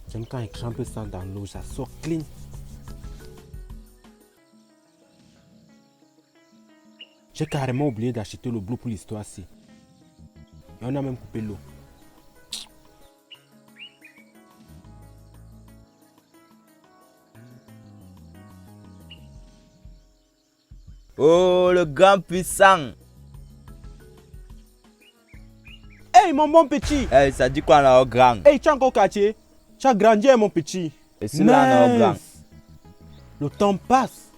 J'aime quand il trempe ça dans l'eau, ça sort clean. J'ai carrément oublié d'acheter le bleu pour l'histoire-ci. Et on a même coupé l'eau. Oh, le grand puissant. Hey, mon bon petit. Hey, ça dit quoi là, grand? Hey, tu as encore quartier? Tu as grandi, mon petit. Et celui-là, non, grand. Le temps passe.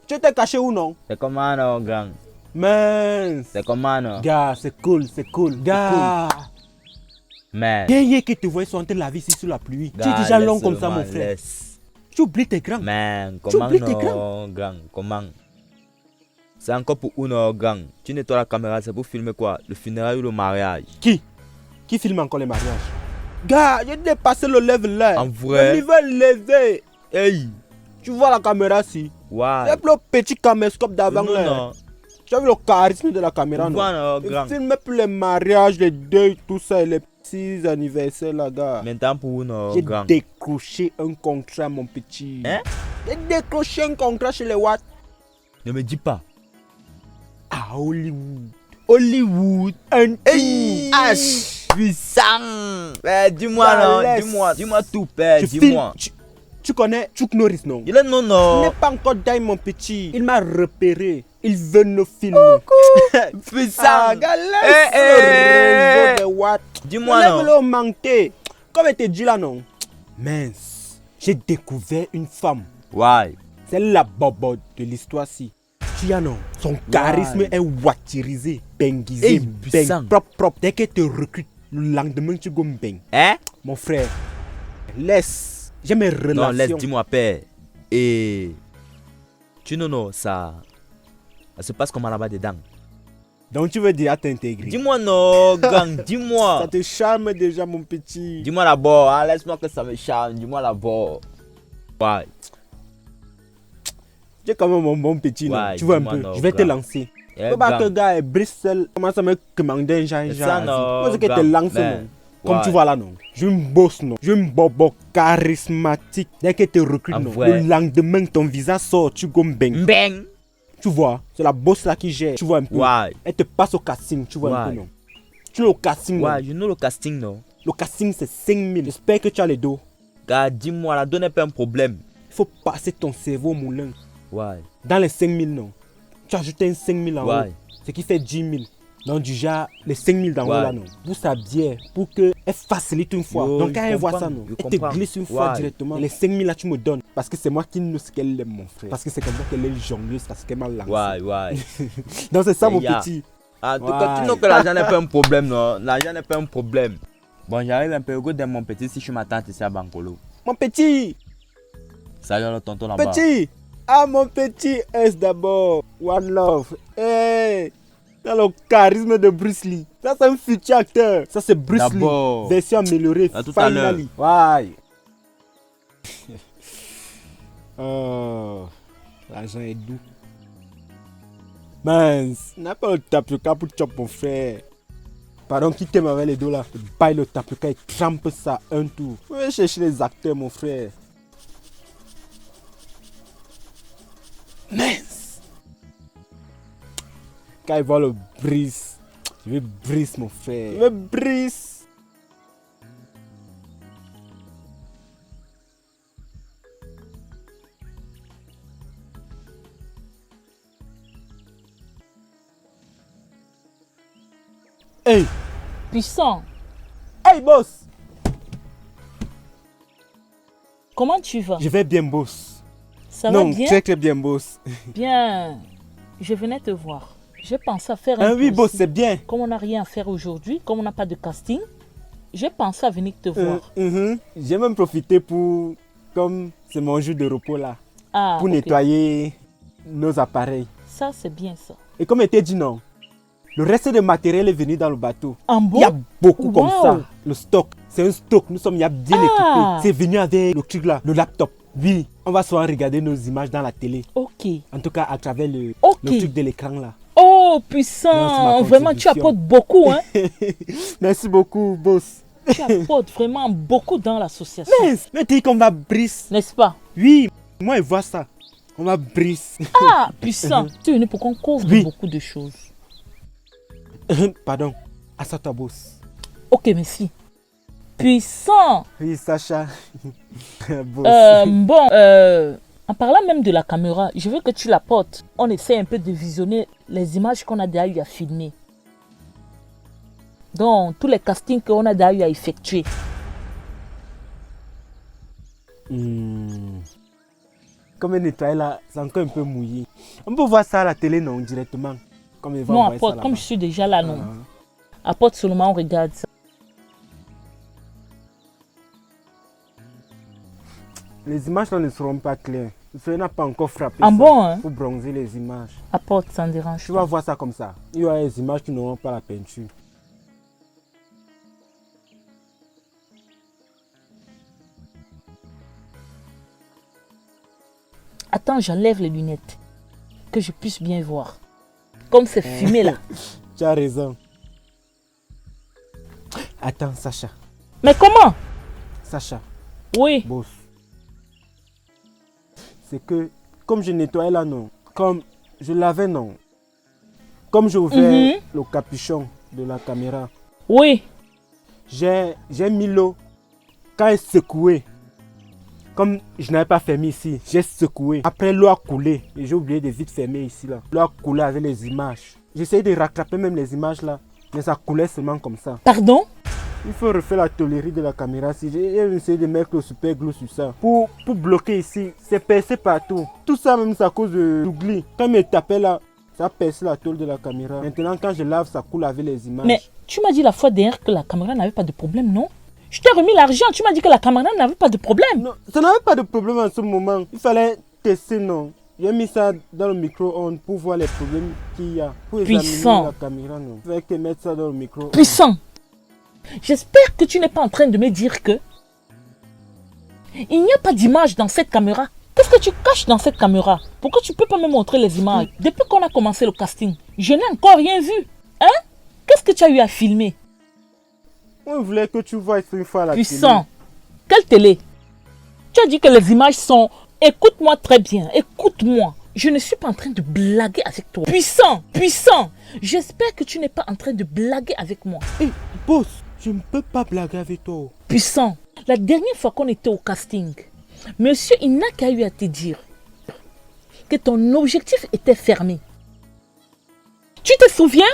Tu étais caché ou non? C'est comment, non, grand? Mince. C'est comment, non? Gars, c'est cool, c'est cool. Gars. Man. Hier que tu voyais sentir la vie ici sous la pluie. Tu es déjà long comme ça, mon frère. Tu oublies tes grands. Man, comment, non, grand? Comment? C'est encore pour une gang. Tu nettoies la caméra, c'est pour filmer quoi? Le funérail ou le mariage? Qui filme encore les mariages? Gars, j'ai dépassé le level là. En vrai? Le niveau levé. Hey! Tu vois la caméra si? Ouais. C'est le petit caméscope d'avant là. Non. Tu as vu le charisme de la caméra, non? Il filme plus les mariages, les deuils, tout ça, et les petits anniversaires là, gars. Maintenant pour une J'ai gang. décroché un contrat, mon petit. Hein? J'ai décroché un contrat chez les Watt. Ne me dis pas. À Hollywood. Hollywood. Un Hey! H! Puissant! Dis-moi, non. Dis-moi tout, père. Dis-moi. Tu connais Chuck Norris, non? Il est non, Il non. n'est pas encore dingue, mon petit. Il m'a repéré. Il veut nous filmer. Puissant. Ah, galère. Dis-moi, non. Le manqué. Comme je te dis là, non? Mince. J'ai découvert une femme. Ouais. C'est la bobo de l'histoire-ci. Tu as non? Son charisme est wattirisé, benguisé, Hey, puissant. propre. Dès que te recrute, le lendemain, tu gommes beng. Hein? Mon frère, laisse. J'ai mes relations. Non, laisse, dis-moi, père. Et. Tu non, ça se passe comment là-bas dedans? Donc tu veux déjà t'intégrer? Dis-moi, non, gang, dis-moi. Ça te charme déjà, mon petit. Dis-moi d'abord, hein, laisse-moi que ça me charme. Dis-moi d'abord. Ouais. Tu es quand même mon bon petit, non? Ouais, Tu vois un dis-moi peu, non, je vais te grand. lancer. Eh, Faut pas grand. que gars, Bristol commence à me commander un genre. Ça, non, Faut que te grand. lances, Ben, non? Comme ouais. tu vois là, non? Je me bosse, non? Je me bobo charismatique. Dès que te recrute, En non? vrai. Le lendemain, ton visage sort, tu gommes beng. Bang! Tu vois, c'est la boss là qui gère. Tu vois un peu. Ouais. Elle te passe au casting, tu vois un Ouais. peu, non? Tu es au casting, non? Ouais, je know le casting, non? Le casting, c'est 5000. J'espère que tu as les dos. Gars, dis-moi, la donne n'est pas un problème. Il faut passer ton cerveau au moulin. Ouais. Dans les 5000, non? Tu ajoutes un 5000 en Ouais. haut. Ce qui fait 10 000. Donc, déjà, les 5000 d'en haut Ouais. là, non? Pour sa bière, pour qu'elle facilite une fois. Yo, Donc, quand je elle voit comprends, ça, non? je Elle te comprends. glisse une fois Ouais. directement. Et les 5000 là, tu me donnes. Parce que c'est moi qui nous ce qu'elle aime, mon frère. Parce que c'est comme ça qu'elle est jongleuse, parce qu'elle m'a lancé. Ouais. Donc, c'est ça, Et mon ya. petit. En tout cas, Ouais. tu know que l'argent n'est pas un problème, non? L'argent n'est pas un problème. Bon, j'arrive un peu au goût de mon petit si je suis ma tante ici à Bankolo. Mon petit! Salut le tonton là-bas. Petit! Ah, mon petit S d'abord. One love. Hey! Dans le charisme de Bruce Lee. Ça, c'est un futur acteur. Ça, c'est Bruce Lee. D'abord. Version améliorée. À tout à l'heure. Finally. Ouais. Oh, l'argent est doux. Mince. N'a pas le tapioca pour chop, mon frère. Pardon, qui t'aime avec les dos là? Baille le tapioca et trempe ça un tour. Je vais chercher les acteurs, mon frère. Mince. Quand il voit le brise, je vais brise, mon frère. Je vais brise. Hey, Puissant, hey boss. comment tu vas? Je vais bien boss. Ça va Non, bien? très très bien, boss. Bien. Je venais te voir. J'ai pensé à faire un Ah oui, tour boss, ici. c'est bien. Comme on n'a rien à faire aujourd'hui, comme on n'a pas de casting, j'ai pensé à venir te voir. J'ai même profité pour, comme c'est mon jour de repos là, Ah, pour ok. nettoyer nos appareils. Ça, c'est bien ça. Et comme était dit non, le reste du matériel est venu dans le bateau. En Il y a bon? beaucoup comme Wow. ça. Le stock, c'est un stock. Nous sommes bien Ah. équipés. C'est venu avec le truc là, le laptop. Oui, on va souvent regarder nos images dans la télé. Ok. En tout cas, à travers le Ok. truc de l'écran là. Oh, Non, c'est puissant. ma Vraiment, tu contribution. apportes beaucoup, hein. Merci beaucoup, boss. Tu apportes vraiment beaucoup dans l'association. Mais dis qu'on va brise. N'est-ce pas? Oui, moi je vois ça. On va brise. Ah, puissant. Tu es venu pour qu'on couvre Oui. beaucoup de choses. Pardon, Asata boss. Ok, merci. Puissant. Oui, Sacha. Boss. En parlant même de la caméra, je veux que tu la portes. On essaie un peu de visionner les images qu'on a déjà eu à filmer. Donc, tous les castings qu'on a déjà eu à effectuer. Comme un nettoyé là, c'est encore un peu mouillé. On peut voir ça à la télé, non, directement. Comme ils vont Non, envoyer ça apporte. Comme là-bas. je suis déjà là, non. Ah. Apporte seulement, on regarde ça. Les images là ne seront pas claires. Ça n'a pas encore frappé. Ah ça, bon, hein? pour bronzer les images. Apporte, ça ne dérange Tu pas. vas voir ça comme ça. Il y aura des images qui n'auront pas la peinture. Attends, j'enlève les lunettes. Que je puisse bien voir. Comme c'est fumé là. Tu as raison. Attends, Sacha. Mais comment? Sacha, Oui. boss. C'est que, comme je nettoyais là, non. Comme je lavais, non. Comme j'ai ouvert le capuchon de la caméra, Oui. j'ai mis l'eau. Quand elle secouait, comme je n'avais pas fermé ici, j'ai secoué. Après, l'eau a coulé. Et j'ai oublié de vite fermer ici, là. L'eau a coulé avec les images. J'essayais de rattraper même les images là. Mais ça coulait seulement comme ça. Pardon? Il faut refaire la tôlerie de la caméra. Si j'ai essayé de mettre le super glue sur ça. Pour bloquer ici, c'est percé partout. Tout ça même c'est à cause de l'oubli. Quand il me tapait là, ça a percé la tôle de la caméra. Maintenant quand je lave, ça coule avec les images. Mais tu m'as dit la fois dernière que la caméra n'avait pas de problème, non? Je t'ai remis l'argent, tu m'as dit que la caméra n'avait pas de problème. Non, ça n'avait pas de problème en ce moment. Il fallait tester, non. J'ai mis ça dans le micro-ondes pour voir les problèmes qu'il y a. Pour examiner Puissant. la caméra, non. Il fallait que mettre ça dans le micro-ondes. Puissant. J'espère que tu n'es pas en train de me dire que il n'y a pas d'image dans cette caméra. Qu'est-ce que tu caches dans cette caméra? Pourquoi tu ne peux pas me montrer les images? Depuis qu'on a commencé le casting, je n'ai encore rien vu. Hein? Qu'est-ce que tu as eu à filmer? On voulait que tu vois une fois à la Puissant. Quelle télé? Tu as dit que les images sont... Écoute-moi très bien, écoute-moi. Je ne suis pas en train de blaguer avec toi. Puissant, puissant. J'espère que tu n'es pas en train de blaguer avec moi. télé. Hé, boss, je ne peux pas blaguer avec toi. Puissant. La dernière fois qu'on était au casting, monsieur, il n'a qu'à eu à te dire que ton objectif était fermé. Tu te souviens?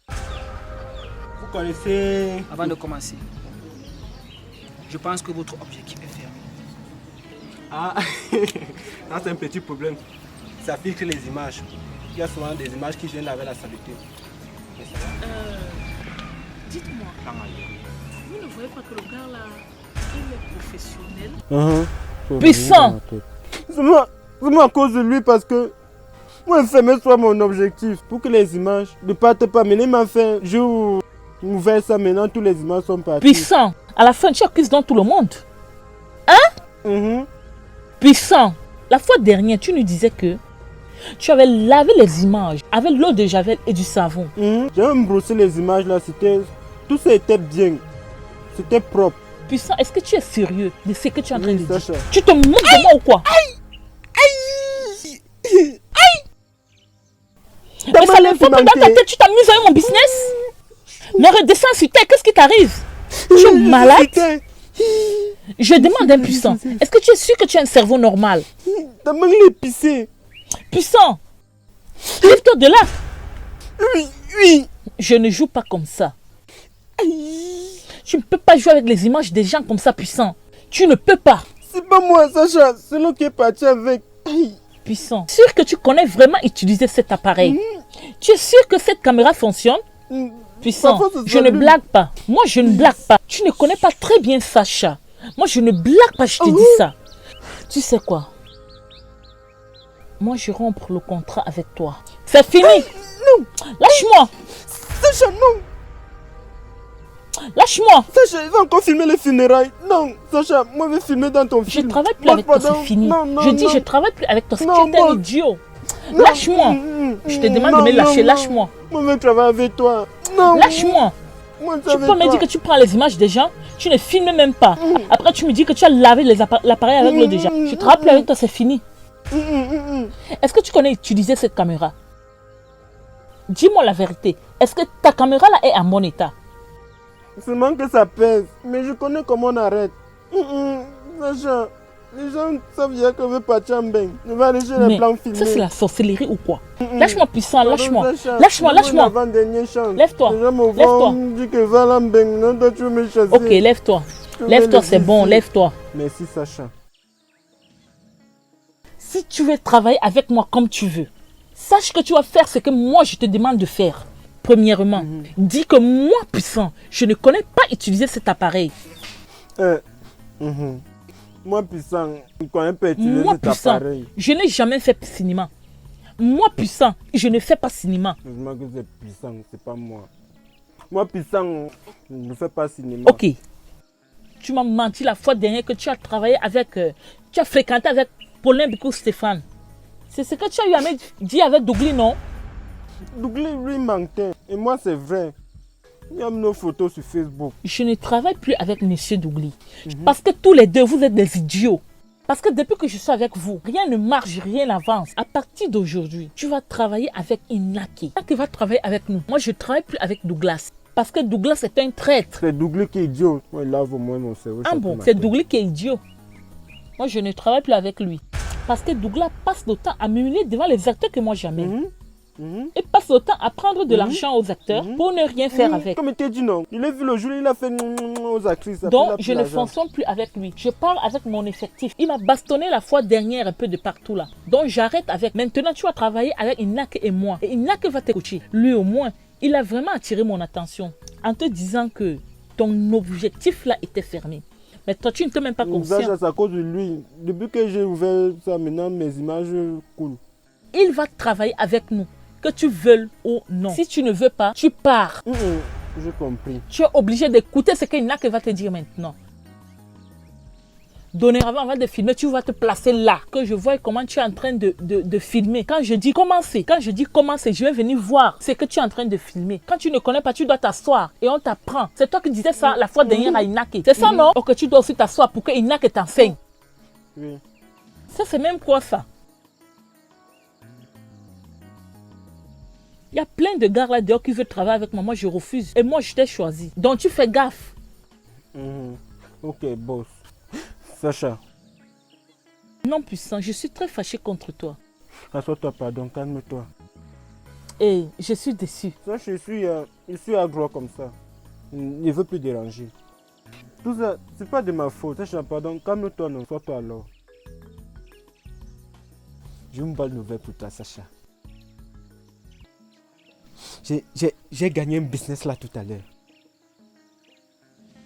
Vous connaissez... Avant de commencer, je pense que votre objectif est fermé. Ah, ça c'est un petit problème. Ça filtre les images. Il y a souvent des images qui viennent avec la saleté. Mais ça va. Dites-moi, vous ne voyez pas que le gars là, il est professionnel? Puissant. C'est moi à cause de lui parce que moi fermer soit mon objectif pour que les images ne partent pas. Mais il m'a fait un jour où ouvert ça, maintenant toutes les images sont parties. Puissant. À la fin, tu accuses dans tout le monde. Mhm. Puissant. La fois dernière, tu nous disais que tu avais lavé les images avec l'eau de javel et du savon. Mhm. J'ai même brossé les images là, tout ça était bien. C'était propre. Puissant, est-ce que tu es sérieux de ce que tu es en train Oui, de dire? Sacha. Tu te moques de moi ou quoi? Mais ça ne faut pas dans ta tête, tu t'amuses avec mon business? Mais redescends sur terre, qu'est-ce qui t'arrive? Tu es malade? Je demande un puissant, est-ce que tu es sûr que tu as un cerveau normal? Ta main est épicée. Puissant, lève-toi de là. Oui. Je ne joue pas comme ça. Tu ne peux pas jouer avec les images des gens comme ça, puissant. Tu ne peux pas. C'est pas moi, Sacha. C'est l'autre qui est parti avec. Aïe. Puissant. Sûr que tu connais vraiment utiliser cet appareil? Tu es sûr que cette caméra fonctionne? Puissant, Parfois, ça je ne s'allume. blague pas. Moi, je ne blague pas. Tu ne connais pas très bien Sacha. Moi, je ne blague pas, je te dis ça. Tu sais quoi? Moi, je rompre le contrat avec toi. C'est fini. Non, Lâche-moi. Sacha, non. Lâche-moi. Sacha, il va encore filmer les funérailles. Non, Sacha, moi, je vais filmer dans ton Je film. travaille plus Moi, avec toi, pardon. c'est fini. Non, non, Je dis, non. je travaille plus avec toi. C'est Non, tu es un moi. idiot. Non. Lâche-moi. Je te demande de me lâcher. Lâche-moi. Moi, je vais travailler avec toi. Non. Lâche-moi. Moi, Tu peux me dire que tu prends les images des gens, tu ne filmes même pas. Après, tu me dis que tu as lavé l'appareil avec l'eau déjà. Je ne travaille plus avec toi, c'est fini. Est-ce que tu connais utiliser cette caméra? Dis-moi la vérité. Est-ce que ta caméra là est en bon état? Seulement que ça pèse. Mais je connais comment on arrête. Sacha, les gens savent bien que je vais partir en bain. Je vais aller chez les Mais plans filmés. ça, c'est la sorcellerie ou quoi? Lâche-moi, puissant, lâche-moi. Sacha, Lâche-moi, moi, lâche-moi. l'avant-dernière chance. Lève-toi, Les gens me lève-toi. voient, me disent que va aller en bain. Non, toi, tu veux me chasser. Ok, lève-toi. Je vais Lève-toi, le c'est dire bon, ici. lève-toi. Merci, Sacha. Si tu veux travailler avec moi comme tu veux, sache que tu vas faire ce que moi je te demande de faire. Premièrement, dis que moi, puissant, je ne connais pas utiliser cet appareil. Moi, puissant, je ne connais pas utiliser Moi, cet puissant, appareil. je n'ai jamais fait cinéma. Moi, puissant, je ne fais pas cinéma. Heureusement que c'est puissant, c'est pas moi. Moi, puissant, je ne fais pas cinéma. Ok. Tu m'as menti la fois dernière que tu as travaillé avec... tu as fréquenté avec Paulin Bicou Stéphane. C'est ce que tu as eu à me dire avec Douglas, non? Douglas, lui, mentait. Et moi, c'est vrai. Il y a nos photos sur Facebook. Je ne travaille plus avec Monsieur Douglas. Parce que tous les deux, vous êtes des idiots. Parce que depuis que je suis avec vous, rien ne marche, rien n'avance. À partir d'aujourd'hui, tu vas travailler avec Inaki. Inaki va travailler avec nous. Moi, je ne travaille plus avec Douglas. Parce que Douglas est un traître. C'est Douglas qui est idiot. Moi, il lave au moins mon cerveau. Ah bon, c'est Douglas qui est idiot. Moi, je ne travaille plus avec lui. Parce que Douglas passe le temps à m'humilier devant les acteurs que moi j'amène. Il passe le temps à prendre de l'argent aux acteurs pour ne rien faire avec. Comme il t'a dit non. Il a vu le jour, il a fait aux actrices. Donc, je ne fonctionne plus avec lui. Je parle avec mon effectif. Il m'a bastonné la fois dernière un peu de partout là. Donc, j'arrête avec. Maintenant, tu vas travailler avec Inak et moi. Et Inak va te coacher. Lui, au moins, il a vraiment attiré mon attention en te disant que ton objectif là était fermé. Mais toi, tu ne t'es même pas conscient. C'est à cause de lui. Depuis que j'ai ouvert ça, maintenant, mes images coulent. Il va travailler avec nous, que tu veuilles ou non. Si tu ne veux pas, tu pars. J'ai compris. Tu es obligé d'écouter ce qu'Inak va te dire maintenant. Dorénavant, avant de filmer, tu vas te placer là. Que je vois comment tu es en train de filmer. Quand je dis commencer, je vais venir voir ce que tu es en train de filmer. Quand tu ne connais pas, tu dois t'asseoir et on t'apprend. C'est toi qui disais ça la fois dernière à Inaki. C'est ça, non? Ou que tu dois aussi t'asseoir pour que Inaki t'enseigne. Oui. Ça, c'est même quoi ça? Il y a plein de gars là dehors qui veulent travailler avec moi. Moi, je refuse. Et moi, je t'ai choisi. Donc, tu fais gaffe. Ok, boss. Sacha. Non, puissant, je suis très fâchée contre toi. Assois-toi, pardon, calme-toi. Et je suis déçue. Ça, je suis agro comme ça. Je ne veux plus déranger. Tout ça, c'est pas de ma faute. Sacha, pardon, calme-toi, non, sois-toi alors. J'ai une bonne nouvelle pour toi, Sacha. J'ai gagné un business là tout à l'heure.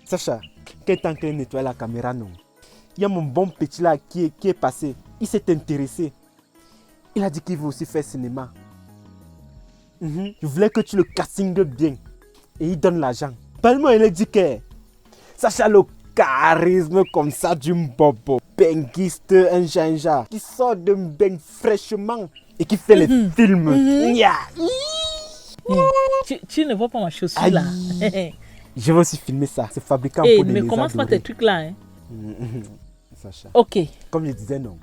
Sacha, quel temps qu'il nettoie la caméra, non? Il y a mon bon petit là qui est passé. Il s'est intéressé. Il a dit qu'il veut aussi faire cinéma. Je voulais que tu le castingues bien. Et il donne l'argent. Parlement, il a dit que Sacha le charisme comme ça d'un bobo. Benguiste, un ginja. Qui sort d'un bain fraîchement. Et qui fait les films. Tu ne vois pas ma chaussure Aïe. là. Je vais aussi filmer ça. C'est fabricant Hey, pour des mais lézards commence pas dorés. tes trucs là. Hein. Sacha. Ok. Comme je disais, non.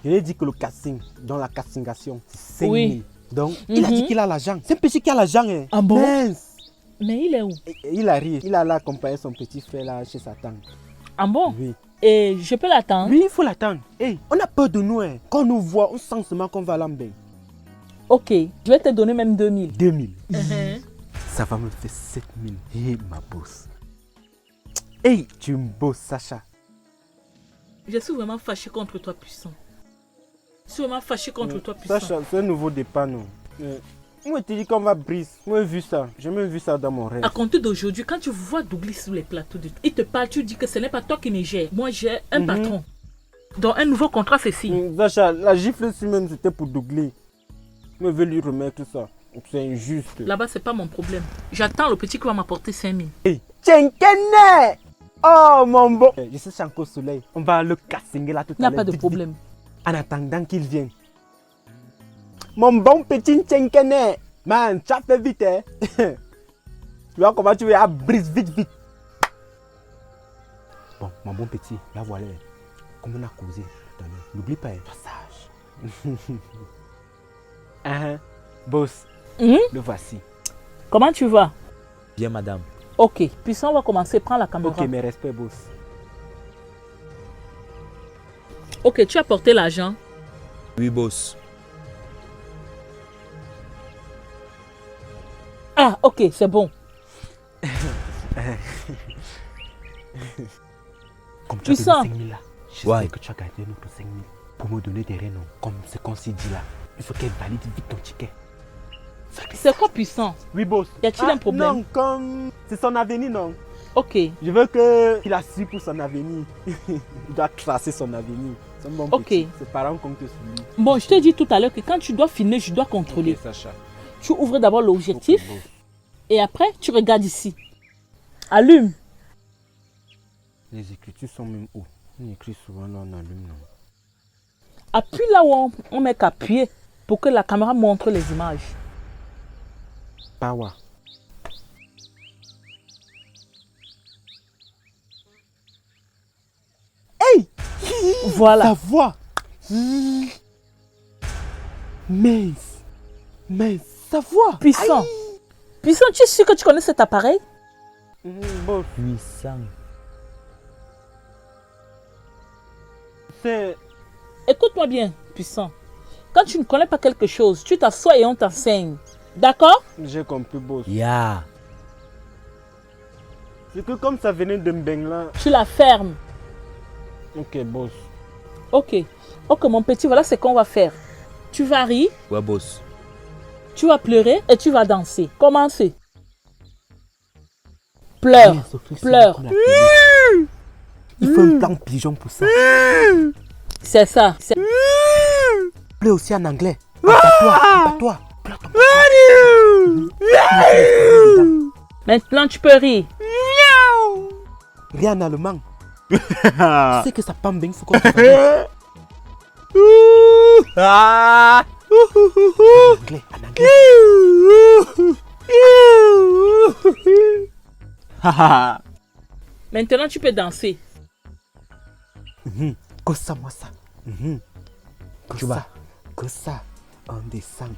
Je lui ai dit que le casting, dans la castingation, c'est 5 Oui. 000. Donc, il a dit qu'il a l'argent. C'est un petit qui a l'argent. Hein. Ah bon? Mince. Mais il est où? Et il arrive. Il a là accompagné son petit frère là chez sa tante. Ah bon? Oui. Et je peux l'attendre? Oui, il faut l'attendre. Hey, on a peur de nous. Hein. Quand on nous voit, on sent seulement qu'on va à l'ambin. Ok. Je vais te donner même 2000. 2000. Ça va me faire 7000. Hé, ma bosse. Hey, tu me bosses, Sacha. Je suis vraiment fâché contre toi, puissant. Je suis vraiment fâché contre toi, puissant. Sacha, c'est un nouveau départ, non? Moi, je te dis qu'on va brise. Moi, j'ai vu ça. J'ai même vu ça dans mon rêve. À compter d'aujourd'hui, quand tu vois Douglas sur les plateaux, il te parle, tu dis que ce n'est pas toi qui me gère. Moi, j'ai un patron. Donc, un nouveau contrat, c'est si. Sacha, la gifle même, c'était pour Douglas. Moi, je veux lui remettre ça. C'est injuste. Là-bas, c'est pas mon problème. J'attends le petit qui va m'apporter 5 000. Hey, Tchenkene! Oh, mon bon. Je sais encore soleil. On va le casser là tout Il n'y à a l'heure. pas de Vite, problème. vite. En attendant qu'il vienne. Mon bon petit Tchenkene. Man, tu as fait vite, hein? Tu vois comment tu veux brise vite, vite. Bon, mon bon petit, là voilà. Comme on a causé tout à l'heure. N'oublie pas, hein, sois sage. Boss, le voici. Comment tu vas? Bien, madame. Ok, puissant, on va commencer. Prends la caméra. Ok, mes respects, boss. Ok, tu as porté l'argent. Oui, boss. Ah, ok, c'est bon. Comme tu as Puissant. donné 5 000 là, j'espère Ouais. que tu as gardé notre 5 000 pour me donner des rénons. Comme ce qu'on s'est dit là. Il faut qu'elle valide vite ton ticket. C'est quoi puissant? Oui, boss. Y a-t-il un problème? Non, comme c'est son avenir, non. Ok, Je veux qu'il assure pour son avenir. Il doit tracer son avenir. C'est un bon Ok. petit. Ses parents comptent sur lui. bon, je t'ai dit tout à l'heure que quand tu dois filmer, je dois contrôler. Ok, Sacha. Tu ouvres d'abord l'objectif Ok, boss. et après, tu regardes ici. Allume. Les écritures sont même où? On écrit souvent là, on allume, non. Appuie là où on met qu'appuyer pour que la caméra montre les images. Power. Voilà. Ta voix. Mince. Mince. Sa voix. Puissant. Puissant, tu es sûr que tu connais cet appareil? Boss, Puissant. c'est... Écoute-moi bien, puissant. Quand tu ne connais pas quelque chose, tu t'assois et on t'enseigne. D'accord? J'ai compris, boss. Ya. C'est que comme ça venait de Mbengla... Tu la fermes. Ok, boss. Ok. Ok, mon petit, voilà ce qu'on va faire. Tu vas rire, Ouais, boss. tu vas pleurer et tu vas danser. Commencez. Pleure. Pleure. Il faut un plan pigeon pour ça. C'est ça. Pleure aussi en anglais. Toi. Pleure ton Maintenant, tu peux rire. Rien en allemand. Tu sais que ça pam bien, faut qu'on te fasse. Ah. En anglais. Maintenant, tu peux danser. Que ça, moi ça. Que Chuba. ça. Que ça. On descend.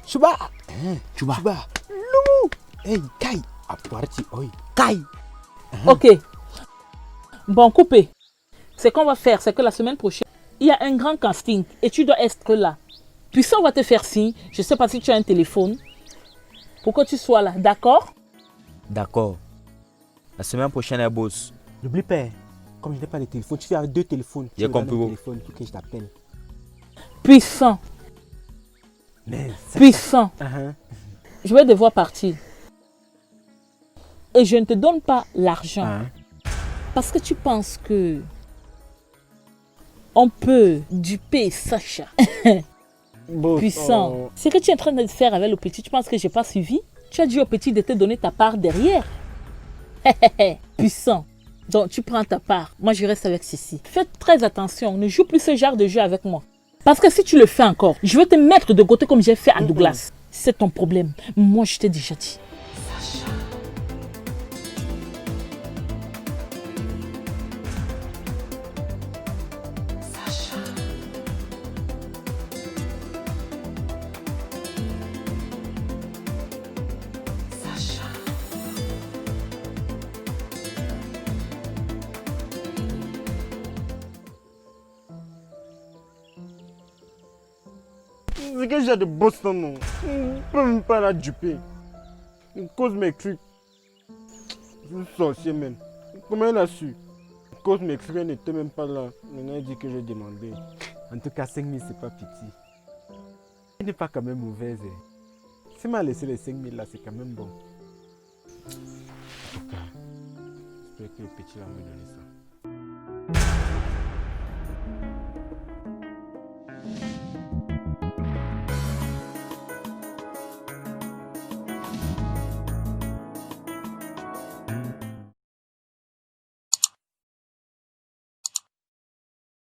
Chuba. Chuba. Loulou. Hey, Kai. Aparti, oi. Kai. Ok. Bon, coupé. Ce qu'on va faire, c'est que la semaine prochaine, il y a un grand casting et tu dois être là. Puis ça, on va te faire signe. Je ne sais pas si tu as un téléphone pour que tu sois là. D'accord? D'accord. La semaine prochaine, boss. N'oublie pas, comme je n'ai pas de téléphone, tu fais avec 2 téléphones. J'ai Tu me donnes compris, un bon. téléphone pour que je t'appelle. Puissant. Mais c'est... Puissant. Je vais devoir partir. Et je ne te donne pas l'argent. Parce que tu penses que on peut duper Sacha. Boss, Puissant. oh. Ce que tu es en train de faire avec le petit, tu penses que je n'ai pas suivi? Tu as dit au petit de te donner ta part derrière. Puissant. Donc tu prends ta part. Moi je reste avec ceci. Faites très attention. Ne joue plus ce genre de jeu avec moi. Parce que si tu le fais encore, je vais te mettre de côté comme j'ai fait à Douglas. C'est ton problème. Moi je t'ai déjà dit. C'est que j'ai de boss non, non. Je ne peux même pas la duper. Il cause mes trucs. Je suis sorcier même. Comment elle a su? Cause mes frères n'étaient même pas là. Maintenant, il dit que j'ai demandé. En tout cas, 5 000, c'est pas petit. Elle n'est pas quand même mauvaise. Si m'a laissé les 5 000 là, c'est quand même bon. En tout cas, j'espère que le petit va me donner ça.